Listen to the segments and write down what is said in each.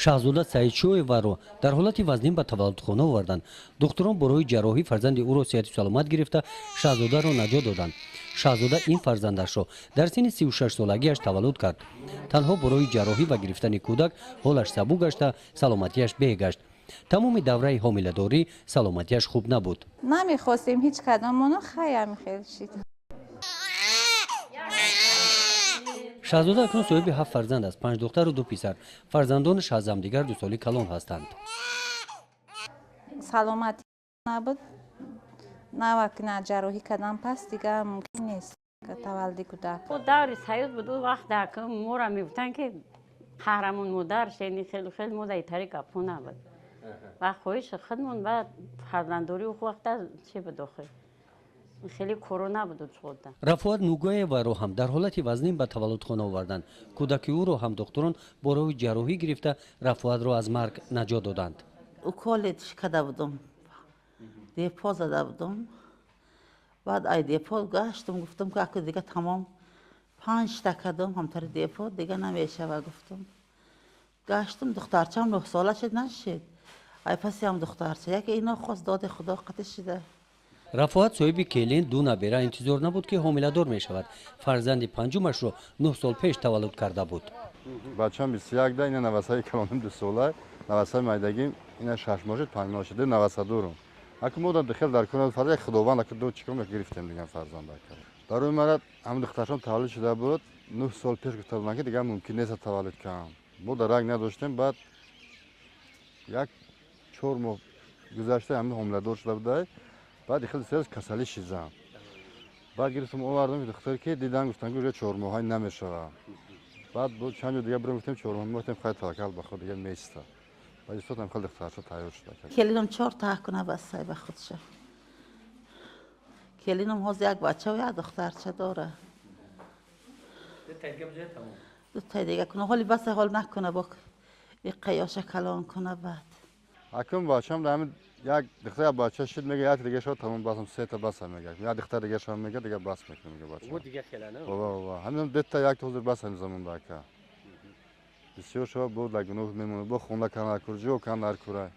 шаҳзода Саидшоеваро дар ҳолати вазнин ба таваллудхона оварданд. Духтурон барои ҷарроҳӣ фарзанди ӯро сеҳату саломат гирифта шаҳзодаро наҷот доданд. шаҳзода ин фарзандашро дар синни 36 солагиаш таваллуд кард. танҳо барои ҷарроҳӣ ва гирифтани кӯдак ҳолаш сабук гашта, саломатиаш беҳ гашт. тамоми давраи ҳомиладорӣ саломатиаш хуб набуд. намехостем ҳеҷ кадомоно хаям хел шид. шаҳзода акнун соҳиби 7 фарзанд аст, 5 духтару 2 писар. фарзандонаш аз ҳамдигар дусоли калон ҳастанд. саломатӣ набуд, навак на ҷарроҳӣ кардам, пас дигар мумкин нест таваллуди кӯдак. даври саёд буд у вақте ки моро мегуфтанд ки қаҳрамон модар шени хелу мо заитари гапҳо набуд. ва хоҳиши худмон ва фарзанддори ӯ вақта чӣ буд охир? خیلی کرونا بود شده. رفوات نوگویeva رو هم در حالت وزنین به تولدخانه آوردند. کودک او رو هم دکتران برای جراحی گرفته رفوات رو از مرگ نجات دادند. اوکالتش کرده بودم. دیپا زده بودم. بعد ای دیپا گشتم گفتم که اگه دیگه تمام 5 تا کردم همطور دیپا دیگه نمیشه و گفتم. گشتم دخترچم 9 ساله شد نشد. ای پسی هم دخترچه یکی اینا خواست داد خدا قطع شده. رفوات صاحب کلین دو نبیره انتظار نبود که حامله‌دار می شود. فرزند پنجمش رو 9 سال پیش تولد کرده بود. بچه‌م 21 ده، این نوسای کلانم 2 ساله، نوسای مایدگیم این 6 ماه 5 ماه شده 92 ام. اگه ما داخل در کنار فرزند خداوند که دو چیکار گرفتیم دیگه فرزند کرد. در اون مرد هم دخترشون تولد شده بود 9 سال پیش گفتم که دیگه ممکن نیست تولد کنم. ما درک نداشتیم بعد یک 4 ماه گذشته هم حامله‌دار شده بود. بعد خیلی سرش کسلی شیزم. بعد گرفتم آوردم دکتر که دیدن گفتن که 4 ماه نمیشه. بعد بود چند دیگه برام گفتم 4 ماه گفتم خیلی توکل به خدا دیگه میسته. بعد استادم خیلی دکترش تایید شد. کلینم 4 تا کنه بس به خودش. کلینم هاز یک بچه و یک دخترچه داره. دو تا دیگه کنه حالی بس حال نکنه با این قیاش کلان کنه بعد. اکنون بچه‌م دارم یک دختر بچه شد میگه یک دیگه شد تمام باسم 3 تا بس میگه. یک دختر دیگه شد میگه دیگه بس میکنه میگه بچه. او دیگه خیلی نه. بابا همین 2 تا یک تا بس هم زمان داکه. بسیار شب بود لگنوه میمونه با خونه کنار کرجو کنار کره.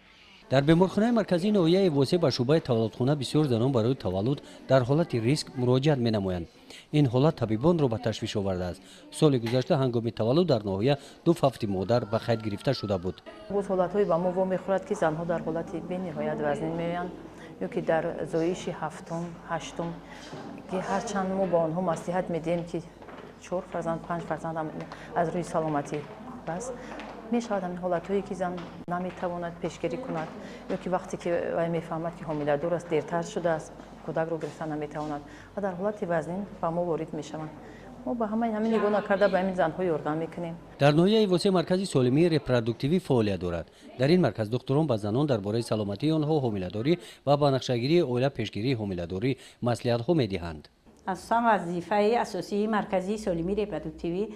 در بیمارخانه مرکزی ناحیه واسه به شعبه تولدخانه بسیار زنان برای تولد در حالت ریسک مراجعت می‌نمایند. این حالت طبیبان را به تشویش آورده است. سال گذشته هنگام تولد در ناحیه 2 هفته مادر به قید گرفته شده بود. باز حالت‌های به ما می‌خورد که زنها در حالت بی‌نهایت وزنین می‌آیند یا که در زایش هفتم، هشتم که هرچند ما با آنها نصیحت می‌دهیم که 4 فرزند 5 فرزند هم از روی سلامتی بس می‌شود این حالت‌هایی که زن نمی‌تواند پیشگیری کند یا که وقتی که وی می‌فهمد که حامله‌دار است دیرتر شده است کودک رو گرفتن نمی‌تواند و در حالت وزنین به ما وارد می‌شوند. ما به همین نگاه نکرده به این زن‌ها یاردم می‌کنیم. در ناحیه واسه مرکزی سالمی رپروداکتیوی فعالیت دارد. در این مرکز دکتران به زنان درباره سلامتی آنها، حامله‌داری و به نقشه‌گیری اولیه پیشگیری حامله‌داری مصلحت‌ها می‌دهند. اصلا وظیفه اساسی مرکزی سالمی رپروداکتیوی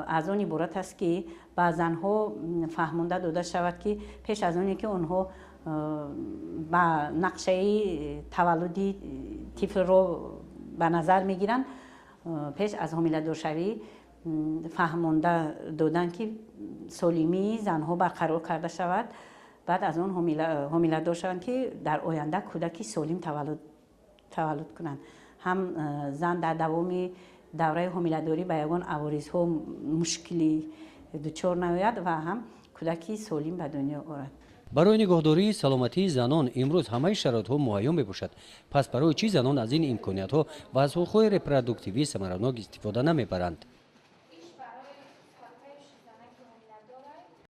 از آن عبارت است که به زنها فهمانده داده شود که پیش از آنی که آنها به نقشه تولدی طفل را به نظر میگیرند پیش از حامله‌دار شوی فهمانده دادن که سالمی زنها برقرار کرده شود بعد از آن حامله‌دار شوند که در آینده کودکی سالم تولد کنند هم زن در دوام دوره حامله‌داری به یگان عوارض‌ها مشکلی دچار نمی‌شود و هم کودکی سالم به دنیا آورد. برای نگهداری سلامتی زنان امروز همه شرایط‌ها مهیا میباشد. پس برای چی زنان از این امکانیت‌ها و از حقوق رپروداکتیوی ثمرناک استفاده نمیبرند؟